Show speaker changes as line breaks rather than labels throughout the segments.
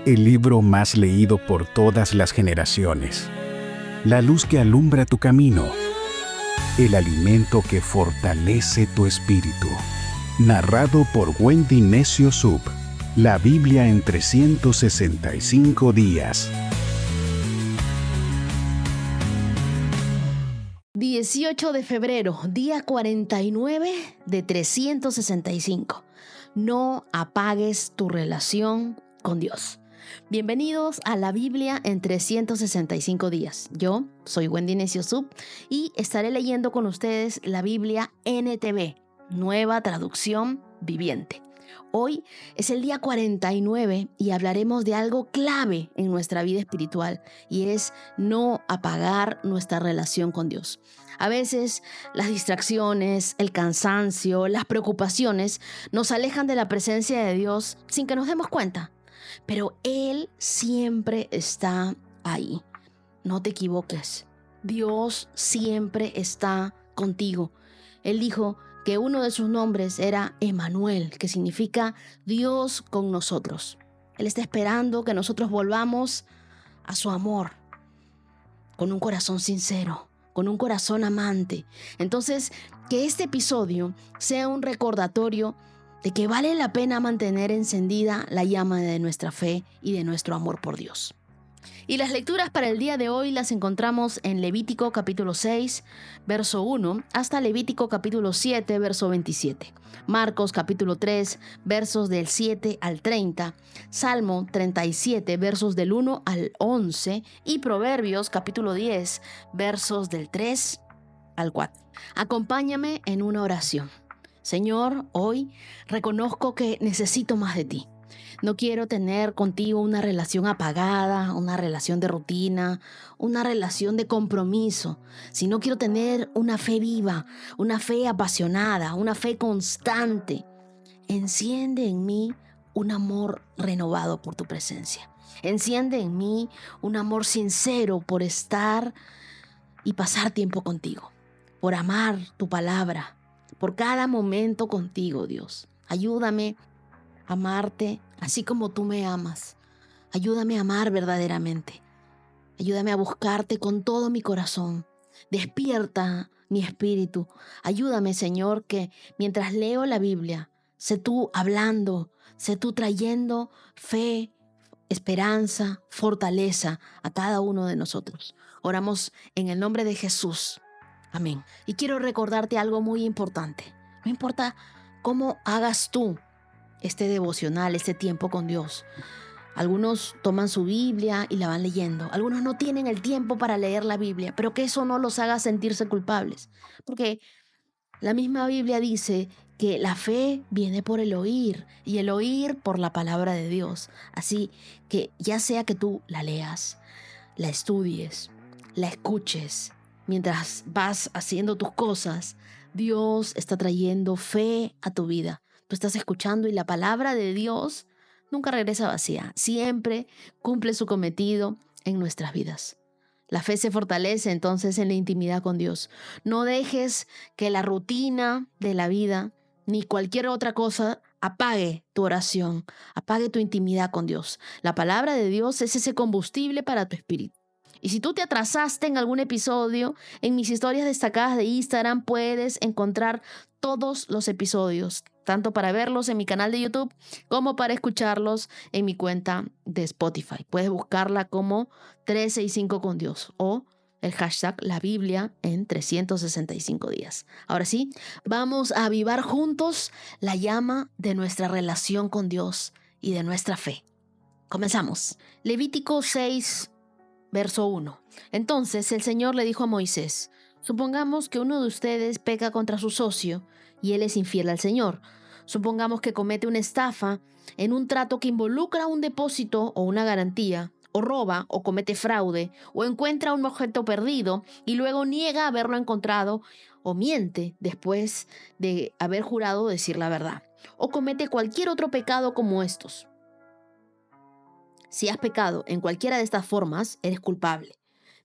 el libro más leído por todas las generaciones, la luz que alumbra tu camino, el alimento que fortalece tu espíritu. Narrado por Wendy Necio Sub, la Biblia en 365 días.
18 de febrero, día 49 de 365. No apagues tu relación con Dios. Bienvenidos a la Biblia en 365 días. Yo soy Wendy Necio Sub y estaré leyendo con ustedes la Biblia NTV, Nueva Traducción Viviente. Hoy es el día 49 y hablaremos de algo clave en nuestra vida espiritual y es no apagar nuestra relación con Dios. A veces las distracciones, el cansancio, las preocupaciones nos alejan de la presencia de Dios sin que nos demos cuenta, pero Él siempre está ahí. No te equivoques, Dios siempre está contigo. Él dijo que uno de sus nombres era Emmanuel, que significa Dios con nosotros. Él está esperando que nosotros volvamos a su amor, con un corazón sincero, con un corazón amante. Entonces, que este episodio sea un recordatorio de que vale la pena mantener encendida la llama de nuestra fe y de nuestro amor por Dios. Y las lecturas para el día de hoy las encontramos en Levítico capítulo 6, verso 1, hasta Levítico capítulo 7, verso 27. Marcos capítulo 3, versos del 7 al 30. Salmo 37, versos del 1 al 11. Y Proverbios capítulo 10, versos del 3 al 4. Acompáñame en una oración. Señor, hoy reconozco que necesito más de ti. No quiero tener contigo una relación apagada, una relación de rutina, una relación de compromiso, sino quiero tener una fe viva, una fe apasionada, una fe constante. Enciende en mí un amor renovado por tu presencia. Enciende en mí un amor sincero por estar y pasar tiempo contigo, por amar tu palabra, por cada momento contigo, Dios. Ayúdame a amarte así como tú me amas. Ayúdame a amar verdaderamente. Ayúdame a buscarte con todo mi corazón. Despierta mi espíritu. Ayúdame, Señor, que mientras leo la Biblia, sé tú hablando, sé tú trayendo fe, esperanza, fortaleza a cada uno de nosotros. Oramos en el nombre de Jesús. Amén. Y quiero recordarte algo muy importante. No importa cómo hagas tú este devocional, este tiempo con Dios. Algunos toman su Biblia y la van leyendo. Algunos no tienen el tiempo para leer la Biblia, pero que eso no los haga sentirse culpables. Porque la misma Biblia dice que la fe viene por el oír y el oír por la palabra de Dios. Así que ya sea que tú la leas, la estudies, la escuches, mientras vas haciendo tus cosas, Dios está trayendo fe a tu vida. Tú estás escuchando y la palabra de Dios nunca regresa vacía. Siempre cumple su cometido en nuestras vidas. La fe se fortalece entonces en la intimidad con Dios. No dejes que la rutina de la vida ni cualquier otra cosa apague tu oración, apague tu intimidad con Dios. La palabra de Dios es ese combustible para tu espíritu. Y si tú te atrasaste en algún episodio, en mis historias destacadas de Instagram puedes encontrar todos los episodios, tanto para verlos en mi canal de YouTube como para escucharlos en mi cuenta de Spotify. Puedes buscarla como 365 con Dios o el hashtag La Biblia en 365 días. Ahora sí, vamos a avivar juntos la llama de nuestra relación con Dios y de nuestra fe. Comenzamos. Levítico 6, verso 1. Entonces el Señor le dijo a Moisés: supongamos que uno de ustedes peca contra su socio y él es infiel al Señor. Supongamos que comete una estafa en un trato que involucra un depósito o una garantía, o roba o comete fraude, o encuentra un objeto perdido y luego niega haberlo encontrado, o miente después de haber jurado decir la verdad, o comete cualquier otro pecado como estos. Si has pecado en cualquiera de estas formas, eres culpable.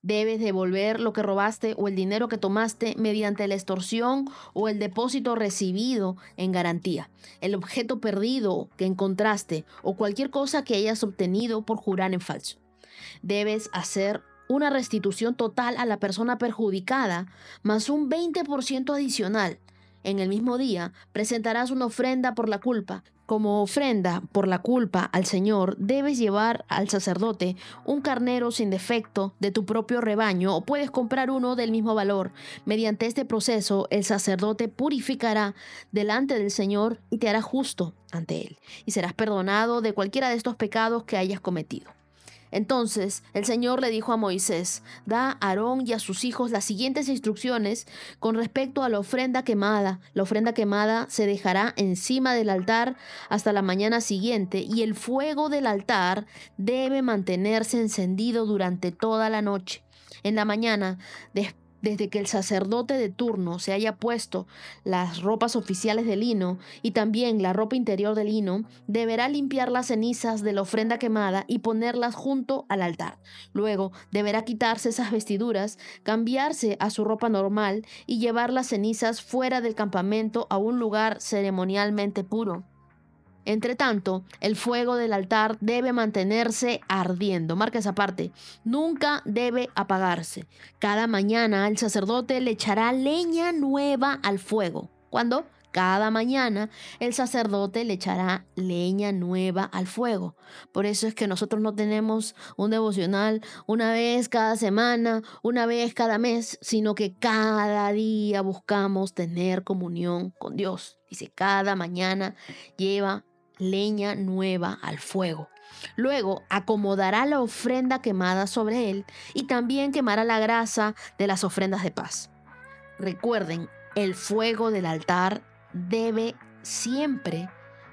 Debes devolver lo que robaste o el dinero que tomaste mediante la extorsión o el depósito recibido en garantía, el objeto perdido que encontraste o cualquier cosa que hayas obtenido por jurar en falso. Debes hacer una restitución total a la persona perjudicada, más un 20% adicional. En el mismo día, presentarás una ofrenda por la culpa. Como ofrenda por la culpa al Señor, debes llevar al sacerdote un carnero sin defecto de tu propio rebaño o puedes comprar uno del mismo valor. Mediante este proceso, el sacerdote purificará delante del Señor y te hará justo ante Él, y serás perdonado de cualquiera de estos pecados que hayas cometido. Entonces el Señor le dijo a Moisés: da a Aarón y a sus hijos las siguientes instrucciones con respecto a la ofrenda quemada. La ofrenda quemada se dejará encima del altar hasta la mañana siguiente y el fuego del altar debe mantenerse encendido durante toda la noche. En la mañana, desde que el sacerdote de turno se haya puesto las ropas oficiales de lino y también la ropa interior de lino, deberá limpiar las cenizas de la ofrenda quemada y ponerlas junto al altar. Luego deberá quitarse esas vestiduras, cambiarse a su ropa normal y llevar las cenizas fuera del campamento a un lugar ceremonialmente puro. Entre tanto, el fuego del altar debe mantenerse ardiendo. Marca esa parte. Nunca debe apagarse. Cada mañana el sacerdote le echará leña nueva al fuego. ¿Cuándo? Cada mañana el sacerdote le echará leña nueva al fuego. Por eso es que nosotros no tenemos un devocional una vez cada semana, una vez cada mes, sino que cada día buscamos tener comunión con Dios. Dice, cada mañana lleva leña nueva al fuego. Luego acomodará la ofrenda quemada sobre él y también quemará la grasa de las ofrendas de paz. Recuerden, el fuego del altar debe siempre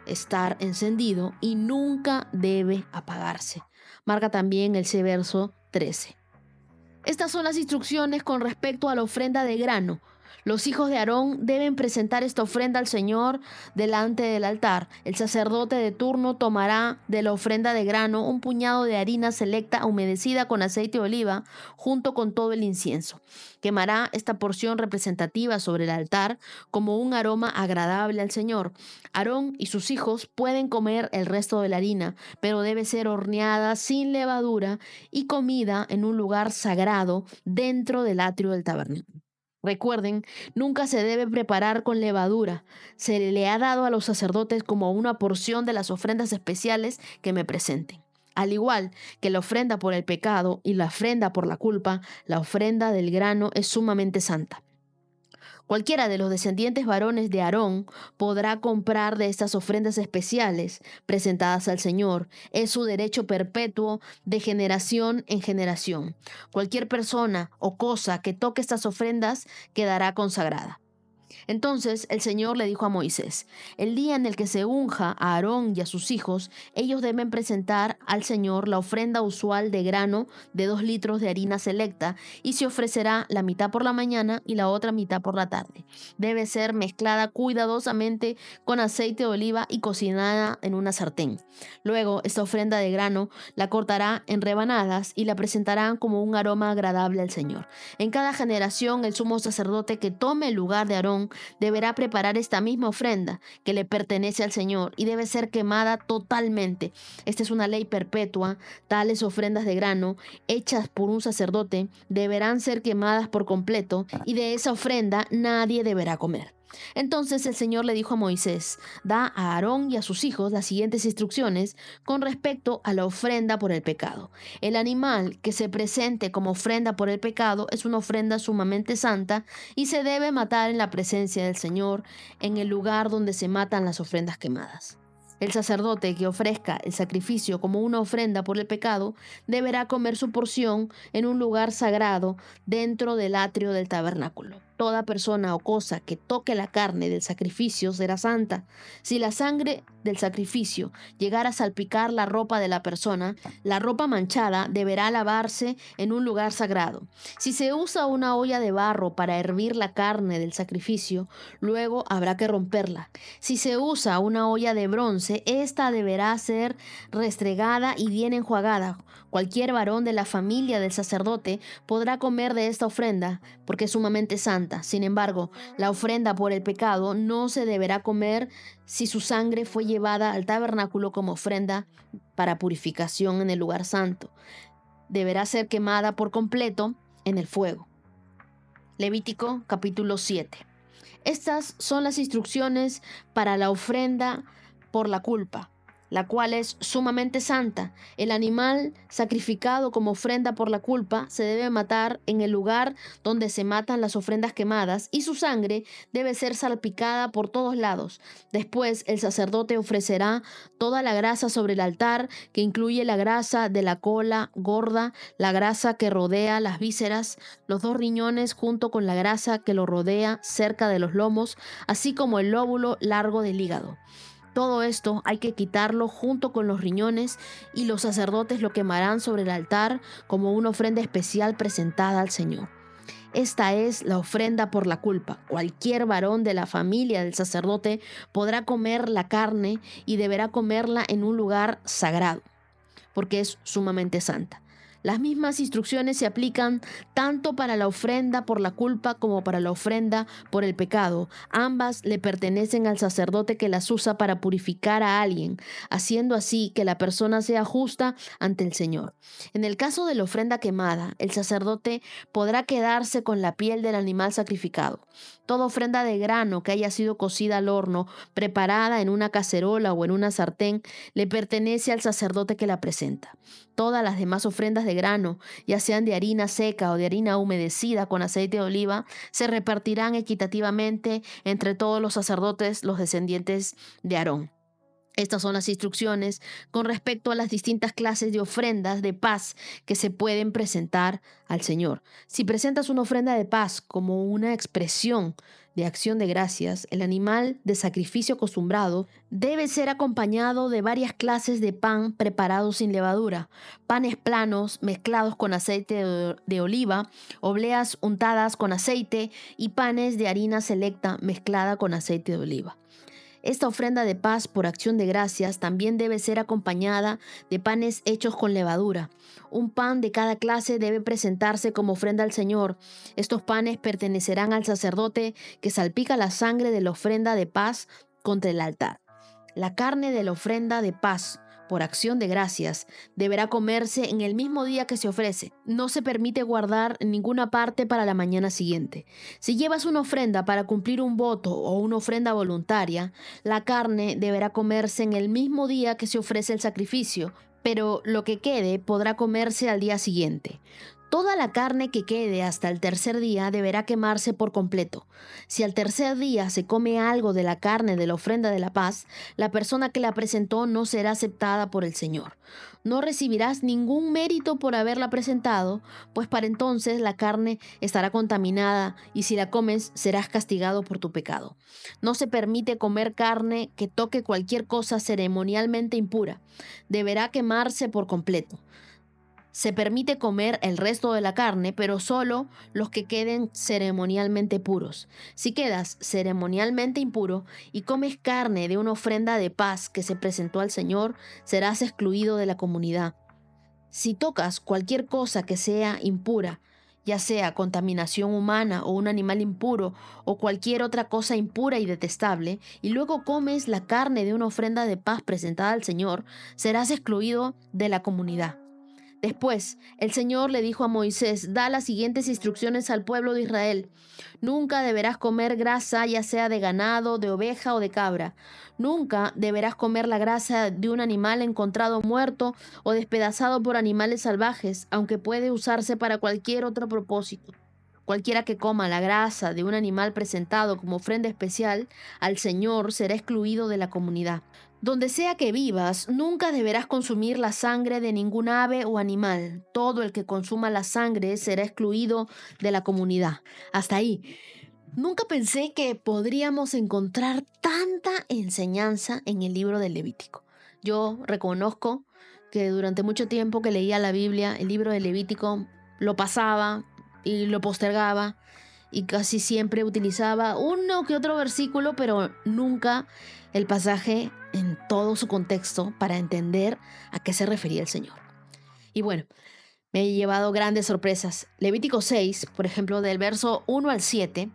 estar encendido y nunca debe apagarse. Marca también ese verso 13. Estas son las instrucciones con respecto a la ofrenda de grano. Los hijos de Aarón deben presentar esta ofrenda al Señor delante del altar. El sacerdote de turno tomará de la ofrenda de grano un puñado de harina selecta humedecida con aceite de oliva junto con todo el incienso. Quemará esta porción representativa sobre el altar como un aroma agradable al Señor. Aarón y sus hijos pueden comer el resto de la harina, pero debe ser horneada sin levadura y comida en un lugar sagrado dentro del atrio del tabernáculo. Recuerden, nunca se debe preparar con levadura. Se le ha dado a los sacerdotes como una porción de las ofrendas especiales que me presenten. Al igual que la ofrenda por el pecado y la ofrenda por la culpa, la ofrenda del grano es sumamente santa. Cualquiera de los descendientes varones de Aarón podrá comprar de estas ofrendas especiales presentadas al Señor. Es su derecho perpetuo de generación en generación. Cualquier persona o cosa que toque estas ofrendas quedará consagrada. Entonces el Señor le dijo a Moisés: el día en el que se unja a Aarón y a sus hijos, ellos deben presentar al Señor la ofrenda usual de grano de 2 litros de harina selecta y se ofrecerá la mitad por la mañana y la otra mitad por la tarde. Debe ser mezclada cuidadosamente con aceite de oliva y cocinada en una sartén. Luego esta ofrenda de grano la cortará en rebanadas y la presentarán como un aroma agradable al Señor. En cada generación el sumo sacerdote que tome el lugar de Aarón deberá preparar esta misma ofrenda que le pertenece al Señor y debe ser quemada totalmente. Esta es una ley perpetua. Tales ofrendas de grano hechas por un sacerdote deberán ser quemadas por completo y de esa ofrenda nadie deberá comer. Entonces el Señor le dijo a Moisés: da a Aarón y a sus hijos las siguientes instrucciones con respecto a la ofrenda por el pecado. El animal que se presente como ofrenda por el pecado es una ofrenda sumamente santa y se debe matar en la presencia del Señor, en el lugar donde se matan las ofrendas quemadas. El sacerdote que ofrezca el sacrificio como una ofrenda por el pecado deberá comer su porción en un lugar sagrado dentro del atrio del tabernáculo. Toda persona o cosa que toque la carne del sacrificio será santa. Si la sangre del sacrificio llegara a salpicar la ropa de la persona, la ropa manchada deberá lavarse en un lugar sagrado. Si se usa una olla de barro para hervir la carne del sacrificio, luego habrá que romperla. Si se usa una olla de bronce, esta deberá ser restregada y bien enjuagada. Cualquier varón de la familia del sacerdote podrá comer de esta ofrenda, porque es sumamente santa. Sin embargo, la ofrenda por el pecado no se deberá comer si su sangre fue llevada al tabernáculo como ofrenda para purificación en el lugar santo. Deberá ser quemada por completo en el fuego. Levítico capítulo 7. Estas son las instrucciones para la ofrenda por la culpa, la cual es sumamente santa. El animal sacrificado como ofrenda por la culpa se debe matar en el lugar donde se matan las ofrendas quemadas y su sangre debe ser salpicada por todos lados. Después el sacerdote ofrecerá toda la grasa sobre el altar, que incluye la grasa de la cola gorda, la grasa que rodea las vísceras, los 2 riñones junto con la grasa que lo rodea cerca de los lomos, así como el lóbulo largo del hígado. Todo esto hay que quitarlo junto con los riñones y los sacerdotes lo quemarán sobre el altar como una ofrenda especial presentada al Señor. Esta es la ofrenda por la culpa. Cualquier varón de la familia del sacerdote podrá comer la carne y deberá comerla en un lugar sagrado, porque es sumamente santa. Las mismas instrucciones se aplican tanto para la ofrenda por la culpa como para la ofrenda por el pecado. Ambas le pertenecen al sacerdote que las usa para purificar a alguien, haciendo así que la persona sea justa ante el Señor. En el caso de la ofrenda quemada, el sacerdote podrá quedarse con la piel del animal sacrificado. Toda ofrenda de grano que haya sido cocida al horno, preparada en una cacerola o en una sartén, le pertenece al sacerdote que la presenta. Todas las demás ofrendas de grano, ya sean de harina seca o de harina humedecida con aceite de oliva, se repartirán equitativamente entre todos los sacerdotes, los descendientes de Aarón. Estas son las instrucciones con respecto a las distintas clases de ofrendas de paz que se pueden presentar al Señor. Si presentas una ofrenda de paz como una expresión de acción de gracias, el animal de sacrificio acostumbrado debe ser acompañado de varias clases de pan preparado sin levadura, panes planos mezclados con aceite de oliva, obleas untadas con aceite y panes de harina selecta mezclada con aceite de oliva. Esta ofrenda de paz por acción de gracias también debe ser acompañada de panes hechos con levadura. Un pan de cada clase debe presentarse como ofrenda al Señor. Estos panes pertenecerán al sacerdote que salpica la sangre de la ofrenda de paz contra el altar. La carne de la ofrenda de paz por acción de gracias deberá comerse en el mismo día que se ofrece. No se permite guardar en ninguna parte para la mañana siguiente. Si llevas una ofrenda para cumplir un voto o una ofrenda voluntaria, la carne deberá comerse en el mismo día que se ofrece el sacrificio, pero lo que quede podrá comerse al día siguiente. Toda la carne que quede hasta el tercer día deberá quemarse por completo. Si al tercer día se come algo de la carne de la ofrenda de la paz, la persona que la presentó no será aceptada por el Señor. No recibirás ningún mérito por haberla presentado, pues para entonces la carne estará contaminada y si la comes serás castigado por tu pecado. No se permite comer carne que toque cualquier cosa ceremonialmente impura. Deberá quemarse por completo. Se permite comer el resto de la carne, pero solo los que queden ceremonialmente puros. Si quedas ceremonialmente impuro y comes carne de una ofrenda de paz que se presentó al Señor, serás excluido de la comunidad. Si tocas cualquier cosa que sea impura, ya sea contaminación humana o un animal impuro o cualquier otra cosa impura y detestable, y luego comes la carne de una ofrenda de paz presentada al Señor, serás excluido de la comunidad. Después, el Señor le dijo a Moisés: da las siguientes instrucciones al pueblo de Israel. Nunca deberás comer grasa, ya sea de ganado, de oveja o de cabra. Nunca deberás comer la grasa de un animal encontrado muerto o despedazado por animales salvajes, aunque puede usarse para cualquier otro propósito. Cualquiera que coma la grasa de un animal presentado como ofrenda especial al Señor será excluido de la comunidad. Donde sea que vivas, nunca deberás consumir la sangre de ningún ave o animal. Todo el que consuma la sangre será excluido de la comunidad. Hasta ahí. Nunca pensé que podríamos encontrar tanta enseñanza en el libro del Levítico. Yo reconozco que durante mucho tiempo que leía la Biblia, el libro del Levítico, lo pasaba y lo postergaba y casi siempre utilizaba uno que otro versículo, pero nunca el pasaje en todo su contexto para entender a qué se refería el Señor. Y bueno, me he llevado grandes sorpresas. Levítico 6, por ejemplo, del verso 1 al 7,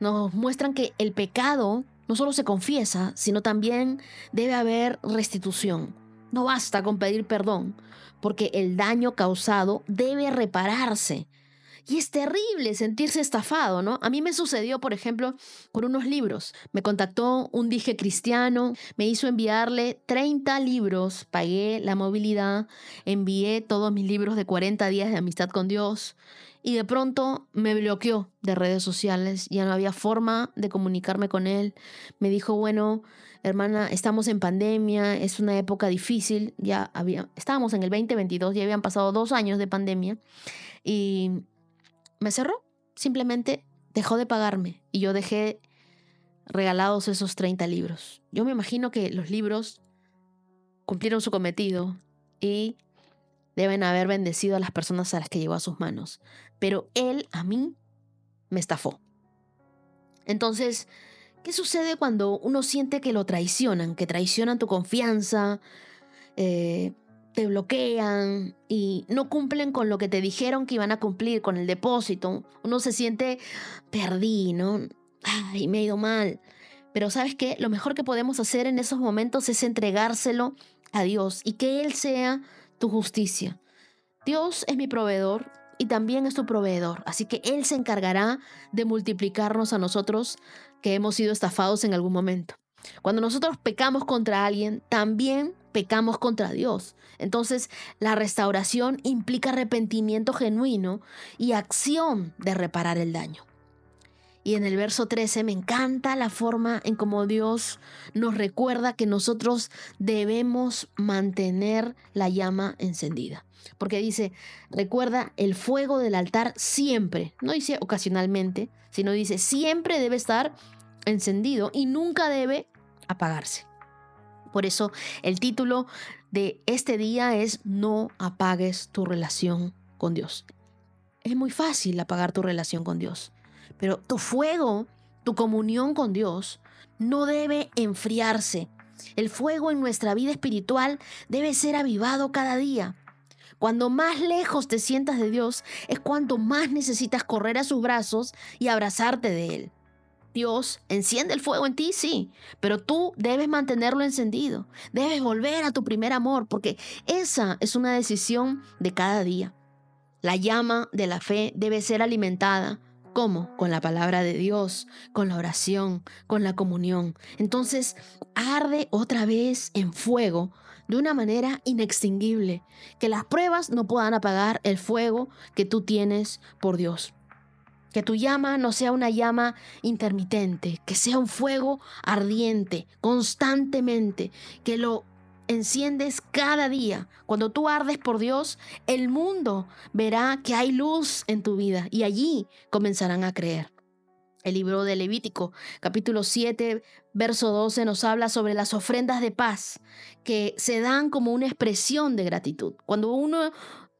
nos muestran que el pecado no solo se confiesa, sino también debe haber restitución. No basta con pedir perdón, porque el daño causado debe repararse. Y es terrible sentirse estafado, ¿no? A mí me sucedió, por ejemplo, con unos libros. Me contactó un dije cristiano, me hizo enviarle 30 libros, pagué la movilidad, envié todos mis libros de 40 días de amistad con Dios y de pronto me bloqueó de redes sociales. Ya no había forma de comunicarme con él. Me dijo, bueno, hermana, estamos en pandemia, es una época difícil. Estábamos en el 2022, ya habían pasado 2 años de pandemia y me cerró, simplemente dejó de pagarme y yo dejé regalados esos 30 libros. Yo me imagino que los libros cumplieron su cometido y deben haber bendecido a las personas a las que llevó a sus manos. Pero él a mí me estafó. Entonces, ¿qué sucede cuando uno siente que lo traicionan, que traicionan tu confianza, te bloquean y no cumplen con lo que te dijeron que iban a cumplir, con el depósito? Uno se siente, perdí, ¿no? Ay, me ha ido mal. Pero ¿sabes qué? Lo mejor que podemos hacer en esos momentos es entregárselo a Dios y que Él sea tu justicia. Dios es mi proveedor y también es tu proveedor, así que Él se encargará de multiplicarnos a nosotros que hemos sido estafados en algún momento. Cuando nosotros pecamos contra alguien, también pecamos contra Dios. Entonces, la restauración implica arrepentimiento genuino y acción de reparar el daño. Y en el verso 13 me encanta la forma en cómo Dios nos recuerda que nosotros debemos mantener la llama encendida. Porque dice, recuerda el fuego del altar siempre, no dice ocasionalmente, sino dice siempre debe estar encendido y nunca debe apagarse. Por eso el título de este día es No apagues tu relación con Dios. Es muy fácil apagar tu relación con Dios, pero tu fuego, tu comunión con Dios, no debe enfriarse. El fuego en nuestra vida espiritual debe ser avivado cada día. Cuando más lejos te sientas de Dios, es cuando más necesitas correr a sus brazos y abrazarte de Él. Dios enciende el fuego en ti, sí, pero tú debes mantenerlo encendido. Debes volver a tu primer amor, porque esa es una decisión de cada día. La llama de la fe debe ser alimentada. ¿Cómo? Con la palabra de Dios, con la oración, con la comunión. Entonces, arde otra vez en fuego de una manera inextinguible. Que las pruebas no puedan apagar el fuego que tú tienes por Dios. Que tu llama no sea una llama intermitente, que sea un fuego ardiente, constantemente, que lo enciendes cada día. Cuando tú ardes por Dios, el mundo verá que hay luz en tu vida y allí comenzarán a creer. El libro de Levítico, capítulo 7, verso 12, nos habla sobre las ofrendas de paz que se dan como una expresión de gratitud. Cuando uno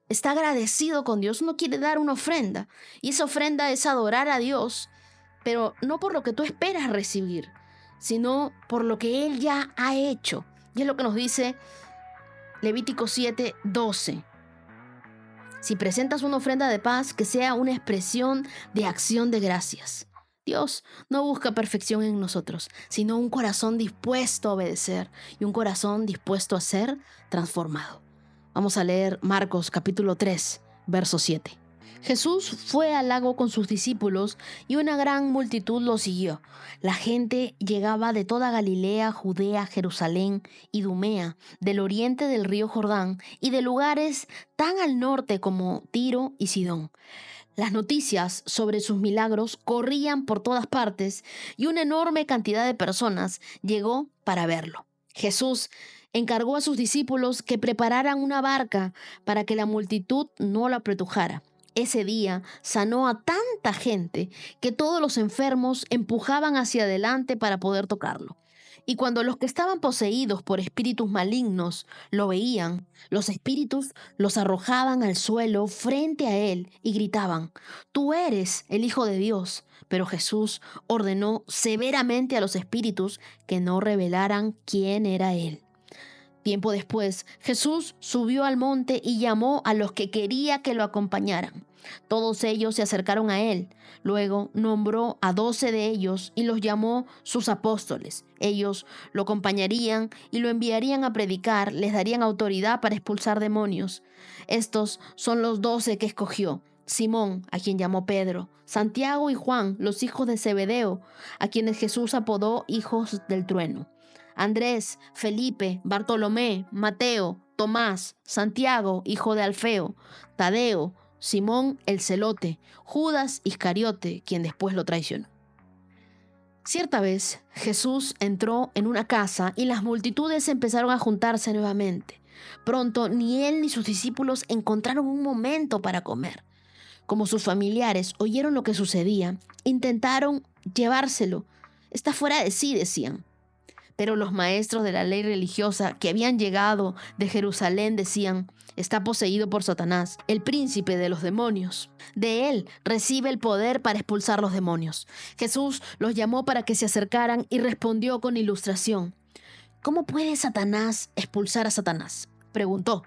está agradecido con Dios, uno quiere dar una ofrenda y esa ofrenda es adorar a Dios, pero no por lo que tú esperas recibir, sino por lo que Él ya ha hecho. Y es lo que nos dice Levítico 7, 12. Si presentas una ofrenda de paz, que sea una expresión de acción de gracias. Dios no busca perfección en nosotros, sino un corazón dispuesto a obedecer y un corazón dispuesto a ser transformado. Vamos a leer Marcos capítulo 3, verso 7. Jesús fue al lago con sus discípulos y una gran multitud lo siguió. La gente llegaba de toda Galilea, Judea, Jerusalén, Idumea, del oriente del río Jordán y de lugares tan al norte como Tiro y Sidón. Las noticias sobre sus milagros corrían por todas partes y una enorme cantidad de personas llegó para verlo. Jesús encargó a sus discípulos que prepararan una barca para que la multitud no la apretujara. Ese día sanó a tanta gente que todos los enfermos empujaban hacia adelante para poder tocarlo. Y cuando los que estaban poseídos por espíritus malignos lo veían, los espíritus los arrojaban al suelo frente a él y gritaban: «Tú eres el Hijo de Dios». Pero Jesús ordenó severamente a los espíritus que no revelaran quién era él. Tiempo después, Jesús subió al monte y llamó a los que quería que lo acompañaran. Todos ellos se acercaron a él. Luego nombró a 12 de ellos y los llamó sus apóstoles. Ellos lo acompañarían y lo enviarían a predicar, les darían autoridad para expulsar demonios. Estos son los 12 que escogió: Simón, a quien llamó Pedro; Santiago y Juan, los hijos de Zebedeo, a quienes Jesús apodó hijos del trueno; Andrés, Felipe, Bartolomé, Mateo, Tomás, Santiago, hijo de Alfeo, Tadeo, Simón el celote, Judas Iscariote, quien después lo traicionó. Cierta vez, Jesús entró en una casa y las multitudes empezaron a juntarse nuevamente. Pronto, ni él ni sus discípulos encontraron un momento para comer. Como sus familiares oyeron lo que sucedía, intentaron llevárselo. Está fuera de sí, decían. Pero los maestros de la ley religiosa que habían llegado de Jerusalén decían: está poseído por Satanás, el príncipe de los demonios. De él recibe el poder para expulsar los demonios. Jesús los llamó para que se acercaran y respondió con ilustración. ¿Cómo puede Satanás expulsar a Satanás?, preguntó.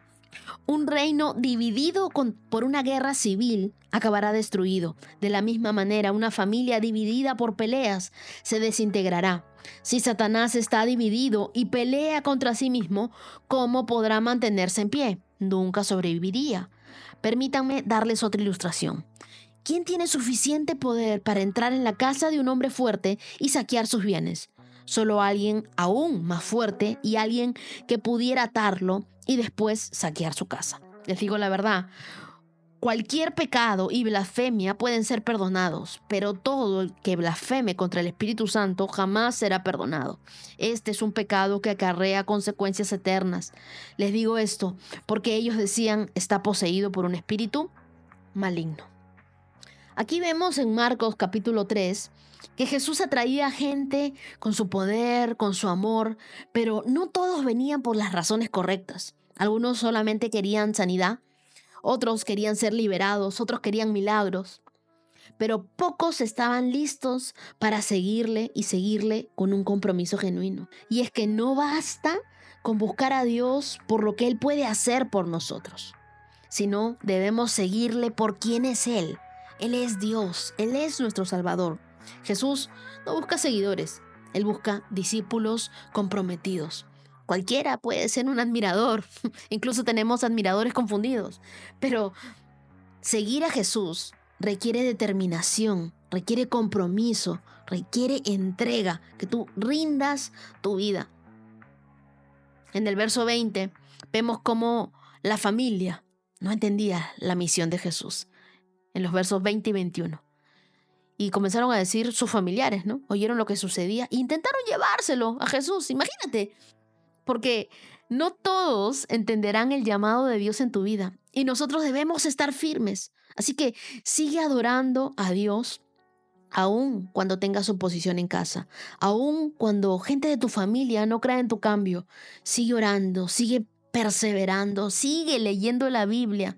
Un reino dividido por una guerra civil acabará destruido. De la misma manera, una familia dividida por peleas se desintegrará. Si Satanás está dividido y pelea contra sí mismo, ¿cómo podrá mantenerse en pie? Nunca sobreviviría. Permítanme darles otra ilustración. ¿Quién tiene suficiente poder para entrar en la casa de un hombre fuerte y saquear sus bienes? Solo alguien aún más fuerte y alguien que pudiera atarlo y después saquear su casa. Les digo la verdad, cualquier pecado y blasfemia pueden ser perdonados, pero todo el que blasfeme contra el Espíritu Santo jamás será perdonado. Este es un pecado que acarrea consecuencias eternas. Les digo esto porque ellos decían: está poseído por un espíritu maligno. Aquí vemos en Marcos capítulo 3 que Jesús atraía gente con su poder, con su amor, pero no todos venían por las razones correctas. Algunos solamente querían sanidad, otros querían ser liberados, otros querían milagros, pero pocos estaban listos para seguirle y seguirle con un compromiso genuino. Y es que no basta con buscar a Dios por lo que Él puede hacer por nosotros, sino debemos seguirle por quién es Él. Él es Dios, Él es nuestro Salvador. Jesús no busca seguidores, Él busca discípulos comprometidos. Cualquiera puede ser un admirador, incluso tenemos admiradores confundidos, pero seguir a Jesús requiere determinación, requiere compromiso, requiere entrega, que tú rindas tu vida. En el verso 20 vemos cómo la familia no entendía la misión de Jesús. En los versos 20 y 21. Y comenzaron a decir sus familiares, ¿no? Oyeron lo que sucedía e intentaron llevárselo a Jesús. Imagínate. Porque no todos entenderán el llamado de Dios en tu vida. Y nosotros debemos estar firmes. Así que sigue adorando a Dios, aun cuando tengas oposición en casa. Aun cuando gente de tu familia no crea en tu cambio. Sigue orando, sigue perseverando, sigue leyendo la Biblia.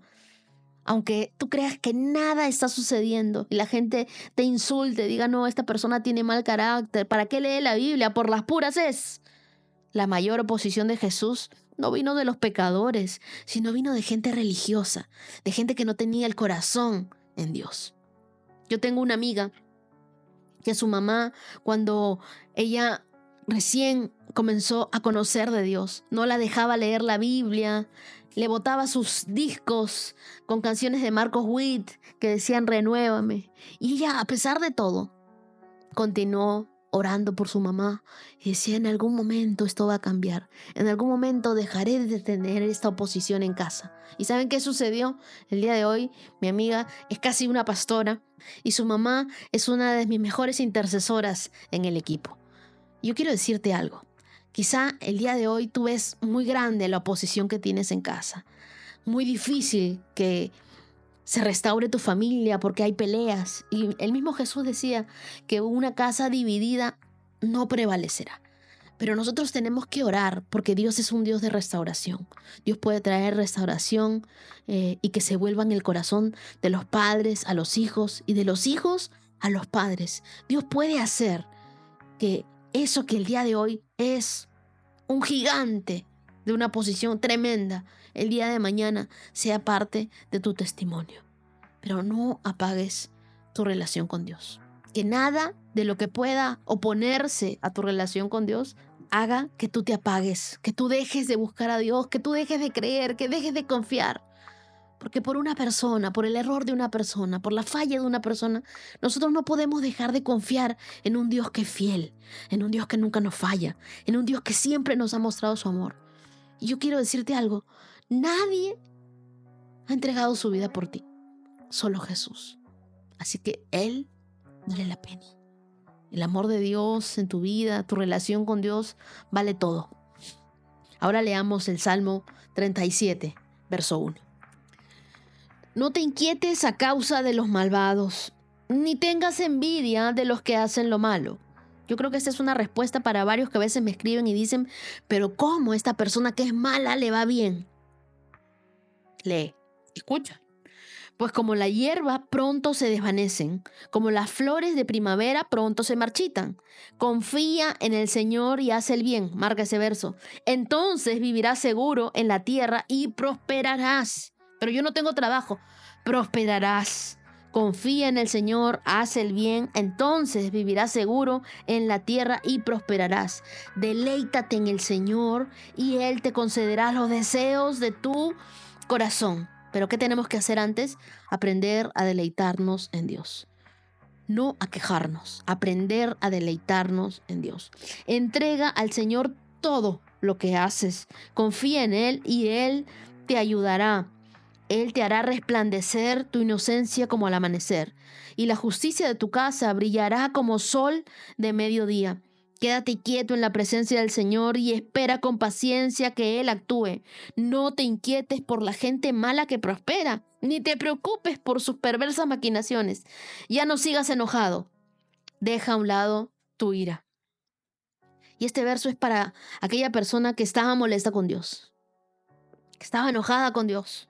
Aunque tú creas que nada está sucediendo y la gente te insulte, diga: no, esta persona tiene mal carácter, ¿para qué lee la Biblia? Por las puras es. La mayor oposición de Jesús no vino de los pecadores, sino vino de gente religiosa, de gente que no tenía el corazón en Dios. Yo tengo una amiga que su mamá, cuando ella recién comenzó a conocer de Dios, no la dejaba leer la Biblia, le botaba sus discos con canciones de Marcos Witt que decían: renuévame. Y ella, a pesar de todo, continuó orando por su mamá y decía: en algún momento esto va a cambiar, en algún momento dejaré de tener esta oposición en casa. ¿Y saben qué sucedió? El día de hoy mi amiga es casi una pastora y su mamá es una de mis mejores intercesoras en el equipo. Yo quiero decirte algo. Quizá el día de hoy tú ves muy grande la oposición que tienes en casa. Muy difícil que se restaure tu familia porque hay peleas. Y el mismo Jesús decía que una casa dividida no prevalecerá. Pero nosotros tenemos que orar porque Dios es un Dios de restauración. Dios puede traer restauración y que se vuelva en el corazón de los padres a los hijos y de los hijos a los padres. Dios puede hacer que eso que el día de hoy es un gigante de una posición tremenda, el día de mañana sea parte de tu testimonio. Pero no apagues tu relación con Dios. Que nada de lo que pueda oponerse a tu relación con Dios haga que tú te apagues, que tú dejes de buscar a Dios, que tú dejes de creer, que dejes de confiar. Porque por una persona, por el error de una persona, por la falla de una persona, nosotros no podemos dejar de confiar en un Dios que es fiel, en un Dios que nunca nos falla, en un Dios que siempre nos ha mostrado su amor. Y yo quiero decirte algo, nadie ha entregado su vida por ti, solo Jesús. Así que Él vale la pena. El amor de Dios en tu vida, tu relación con Dios, vale todo. Ahora leamos el Salmo 37, verso 1. No te inquietes a causa de los malvados, ni tengas envidia de los que hacen lo malo. Yo creo que esta es una respuesta para varios que a veces me escriben y dicen, pero ¿cómo esta persona que es mala le va bien? Lee, escucha. Pues como la hierba pronto se desvanecen, como las flores de primavera pronto se marchitan. Confía en el Señor y haz el bien, marca ese verso. Entonces vivirás seguro en la tierra y prosperarás. Pero yo no tengo trabajo, prosperarás. Confía en el Señor, haz el bien, entonces vivirás seguro en la tierra y prosperarás. Deleítate en el Señor y Él te concederá los deseos de tu corazón. Pero ¿qué tenemos que hacer antes? Aprender a deleitarnos en Dios. No a quejarnos, aprender a deleitarnos en Dios. Entrega al Señor todo lo que haces. Confía en Él y Él te ayudará. Él te hará resplandecer tu inocencia como al amanecer, y la justicia de tu casa brillará como sol de mediodía. Quédate quieto en la presencia del Señor y espera con paciencia que Él actúe. No te inquietes por la gente mala que prospera, ni te preocupes por sus perversas maquinaciones. Ya no sigas enojado. Deja a un lado tu ira. Y este verso es para aquella persona que estaba molesta con Dios, que estaba enojada con Dios.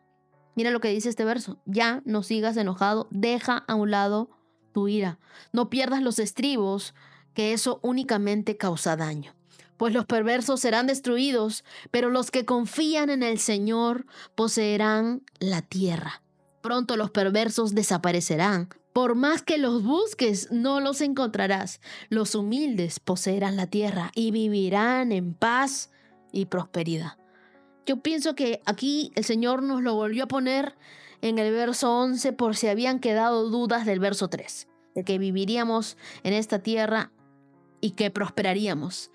Mira lo que dice este verso. Ya no sigas enojado, deja a un lado tu ira. No pierdas los estribos, que eso únicamente causa daño. Pues los perversos serán destruidos, pero los que confían en el Señor poseerán la tierra. Pronto los perversos desaparecerán. Por más que los busques, no los encontrarás. Los humildes poseerán la tierra y vivirán en paz y prosperidad. Yo pienso que aquí el Señor nos lo volvió a poner en el verso 11 por si habían quedado dudas del verso 3, de que viviríamos en esta tierra y que prosperaríamos.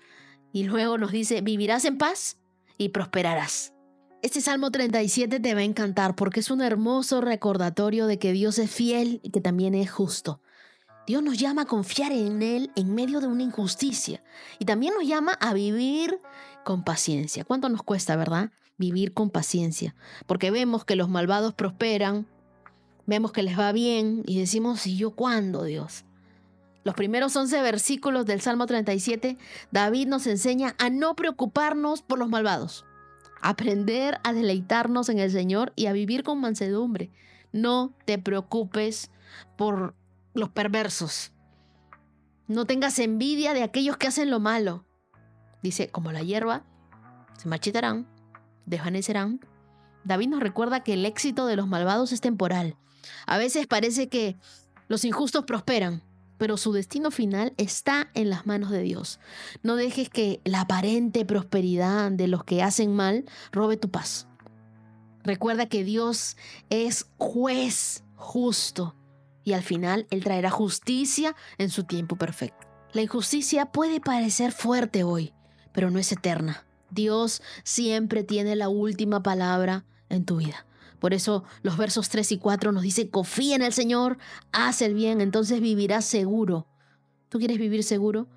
Y luego nos dice, vivirás en paz y prosperarás. Este Salmo 37 te va a encantar porque es un hermoso recordatorio de que Dios es fiel y que también es justo. Dios nos llama a confiar en Él en medio de una injusticia y también nos llama a vivir con paciencia. ¿Cuánto nos cuesta, verdad? Vivir con paciencia, porque vemos que los malvados prosperan, vemos que les va bien y decimos, ¿y yo cuándo, Dios? Los primeros 11 versículos del Salmo 37, David nos enseña a no preocuparnos por los malvados, a aprender a deleitarnos en el Señor y a vivir con mansedumbre. No te preocupes por los perversos. No tengas envidia de aquellos que hacen lo malo. Dice, como la hierba, se marchitarán, desvanecerán. David nos recuerda que el éxito de los malvados es temporal. A veces parece que los injustos prosperan, pero su destino final está en las manos de Dios. No dejes que la aparente prosperidad de los que hacen mal robe tu paz. Recuerda que Dios es juez justo y al final Él traerá justicia en su tiempo perfecto. La injusticia puede parecer fuerte hoy, pero no es eterna. Dios siempre tiene la última palabra en tu vida. Por eso los versos 3 y 4 nos dicen, confía en el Señor, haz el bien, entonces vivirás seguro. ¿Tú quieres vivir seguro?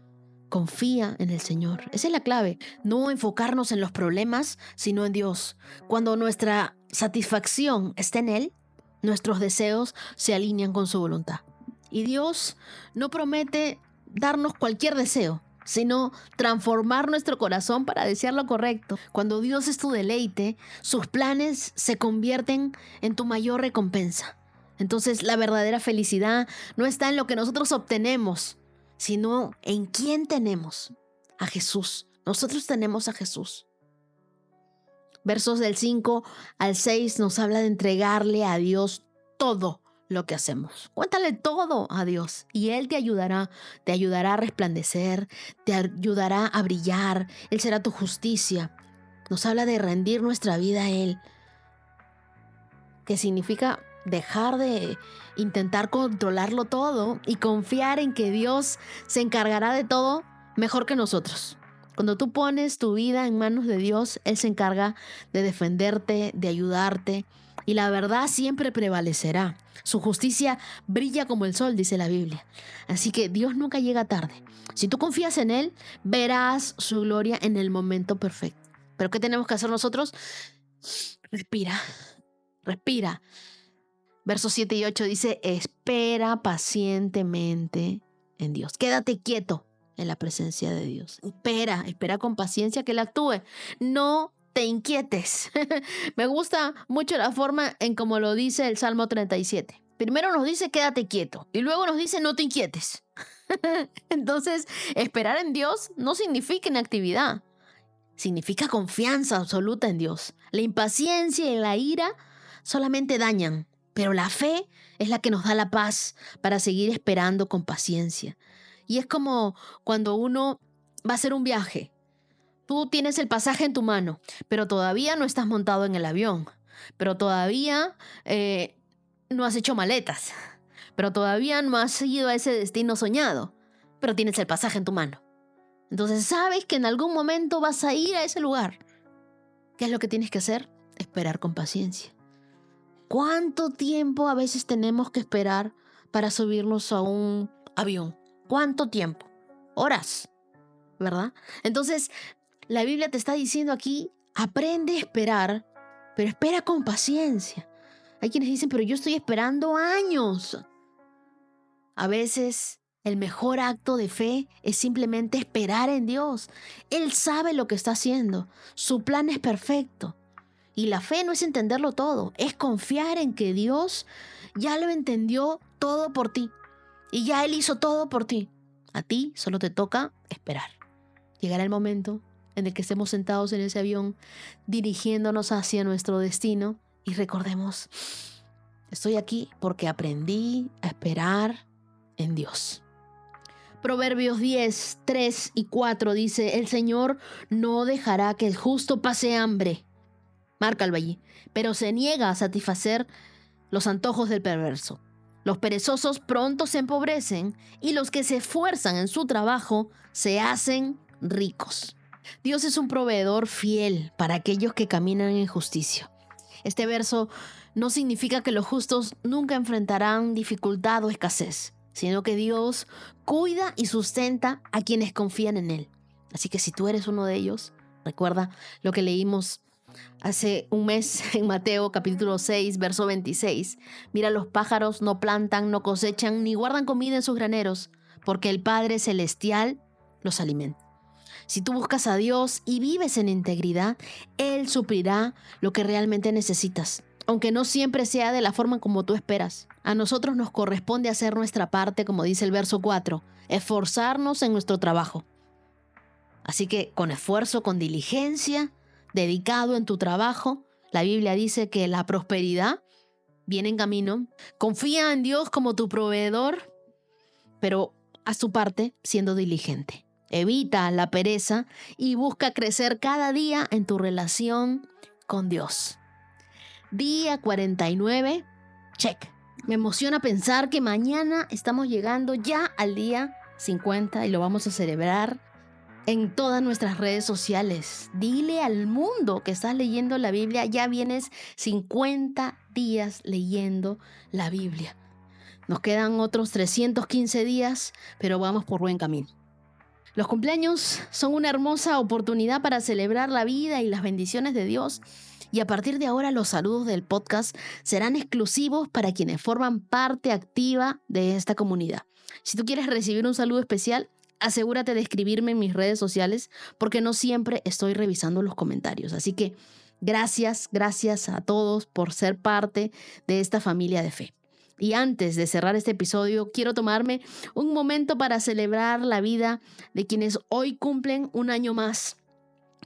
Confía en el Señor. Esa es la clave. No enfocarnos en los problemas, sino en Dios. Cuando nuestra satisfacción está en Él, nuestros deseos se alinean con su voluntad. Y Dios no promete darnos cualquier deseo, sino transformar nuestro corazón para desear lo correcto. Cuando Dios es tu deleite, sus planes se convierten en tu mayor recompensa. Entonces, la verdadera felicidad no está en lo que nosotros obtenemos, sino en quién tenemos. A Jesús. Nosotros tenemos a Jesús. Versos del 5 al 6 nos habla de entregarle a Dios todo lo que hacemos. Cuéntale todo a Dios y Él te ayudará a resplandecer, te ayudará a brillar. Él será tu justicia. Nos habla de rendir nuestra vida a Él, que significa dejar de intentar controlarlo todo y confiar en que Dios se encargará de todo mejor que nosotros. Cuando tú pones tu vida en manos de Dios, Él se encarga de defenderte, de ayudarte, y la verdad siempre prevalecerá. Su justicia brilla como el sol, dice la Biblia. Así que Dios nunca llega tarde. Si tú confías en Él, verás su gloria en el momento perfecto. ¿Pero qué tenemos que hacer nosotros? Respira, respira. Versos 7 y 8 dice, espera pacientemente en Dios. Quédate quieto en la presencia de Dios. Espera con paciencia que Él actúe. No te inquietes. Me gusta mucho la forma en cómo lo dice el Salmo 37. Primero nos dice quédate quieto y luego nos dice no te inquietes. Entonces, esperar en Dios no significa inactividad. Significa confianza absoluta en Dios. La impaciencia y la ira solamente dañan, pero la fe es la que nos da la paz para seguir esperando con paciencia. Y es como cuando uno va a hacer un viaje. Tú tienes el pasaje en tu mano, pero todavía no estás montado en el avión. Pero todavía no has hecho maletas. Pero todavía no has ido a ese destino soñado. Pero tienes el pasaje en tu mano. Entonces sabes que en algún momento vas a ir a ese lugar. ¿Qué es lo que tienes que hacer? Esperar con paciencia. ¿Cuánto tiempo a veces tenemos que esperar para subirnos a un avión? ¿Cuánto tiempo? Horas, ¿verdad? Entonces, la Biblia te está diciendo aquí, aprende a esperar, pero espera con paciencia. Hay quienes dicen, pero yo estoy esperando años. A veces, el mejor acto de fe es simplemente esperar en Dios. Él sabe lo que está haciendo. Su plan es perfecto. Y la fe no es entenderlo todo, es confiar en que Dios ya lo entendió todo por ti. Y ya Él hizo todo por ti. A ti solo te toca esperar. Llegará el momento en el que estemos sentados en ese avión, dirigiéndonos hacia nuestro destino y recordemos, estoy aquí porque aprendí a esperar en Dios. Proverbios 10, 3 y 4 dice, el Señor no dejará que el justo pase hambre. Márcalo allí. Pero se niega a satisfacer los antojos del perverso. Los perezosos pronto se empobrecen y los que se esfuerzan en su trabajo se hacen ricos. Dios es un proveedor fiel para aquellos que caminan en justicia. Este verso no significa que los justos nunca enfrentarán dificultad o escasez, sino que Dios cuida y sustenta a quienes confían en Él. Así que si tú eres uno de ellos, recuerda lo que leímos hace un mes en Mateo capítulo 6, verso 26. Mira, los pájaros no plantan, no cosechan, ni guardan comida en sus graneros, porque el Padre Celestial los alimenta. Si tú buscas a Dios y vives en integridad, Él suplirá lo que realmente necesitas, aunque no siempre sea de la forma como tú esperas. A nosotros nos corresponde hacer nuestra parte, como dice el verso 4, esforzarnos en nuestro trabajo. Así que con esfuerzo, con diligencia, dedicado en tu trabajo, la Biblia dice que la prosperidad viene en camino. Confía en Dios como tu proveedor, pero haz tu parte siendo diligente. Evita la pereza y busca crecer cada día en tu relación con Dios. Día 49, check. Me emociona pensar que mañana estamos llegando ya al día 50 y lo vamos a celebrar en todas nuestras redes sociales. Dile al mundo que estás leyendo la Biblia, ya vienes 50 días leyendo la Biblia. Nos quedan otros 315 días, pero vamos por buen camino. Los cumpleaños son una hermosa oportunidad para celebrar la vida y las bendiciones de Dios. Y a partir de ahora los saludos del podcast serán exclusivos para quienes forman parte activa de esta comunidad. Si tú quieres recibir un saludo especial, asegúrate de escribirme en mis redes sociales porque no siempre estoy revisando los comentarios. Así que gracias a todos por ser parte de esta familia de fe. Y antes de cerrar este episodio, quiero tomarme un momento para celebrar la vida de quienes hoy cumplen un año más.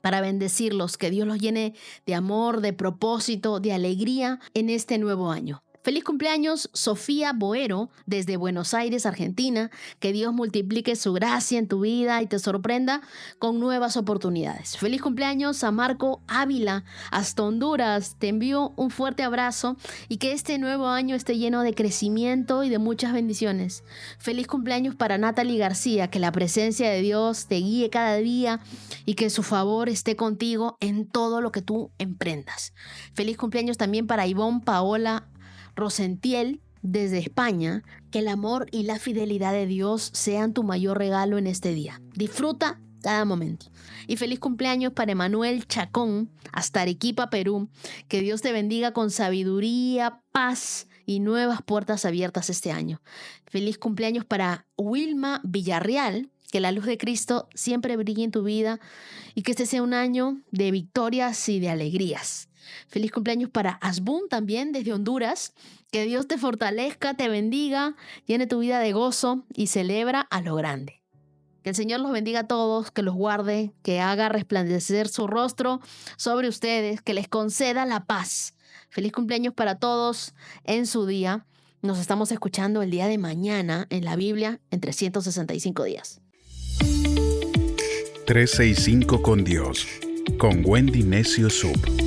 para bendecirlos, que Dios los llene de amor, de propósito, de alegría en este nuevo año. Feliz cumpleaños, Sofía Boero, desde Buenos Aires, Argentina. Que Dios multiplique su gracia en tu vida y te sorprenda con nuevas oportunidades. Feliz cumpleaños a Marco Ávila, hasta Honduras. Te envío un fuerte abrazo y que este nuevo año esté lleno de crecimiento y de muchas bendiciones. Feliz cumpleaños para Natalie García, que la presencia de Dios te guíe cada día y que su favor esté contigo en todo lo que tú emprendas. Feliz cumpleaños también para Ivonne Paola Rosentiel, desde España. Que el amor y la fidelidad de Dios sean tu mayor regalo en este día. Disfruta cada momento. Y feliz cumpleaños para Emanuel Chacón, hasta Arequipa, Perú. Que Dios te bendiga con sabiduría, paz y nuevas puertas abiertas este año. Feliz cumpleaños para Wilma Villarreal. Que la luz de Cristo siempre brille en tu vida y que este sea un año de victorias y de alegrías. Feliz cumpleaños para Asbun, también desde Honduras. Que Dios te fortalezca, te bendiga, llene tu vida de gozo y celebra a lo grande. Que el Señor los bendiga a todos, que los guarde, que haga resplandecer su rostro sobre ustedes, que les conceda la paz. Feliz cumpleaños para todos en su día. Nos estamos escuchando el día de mañana en la Biblia en 365 días.
365 con Dios, con Wendy Necio Sub.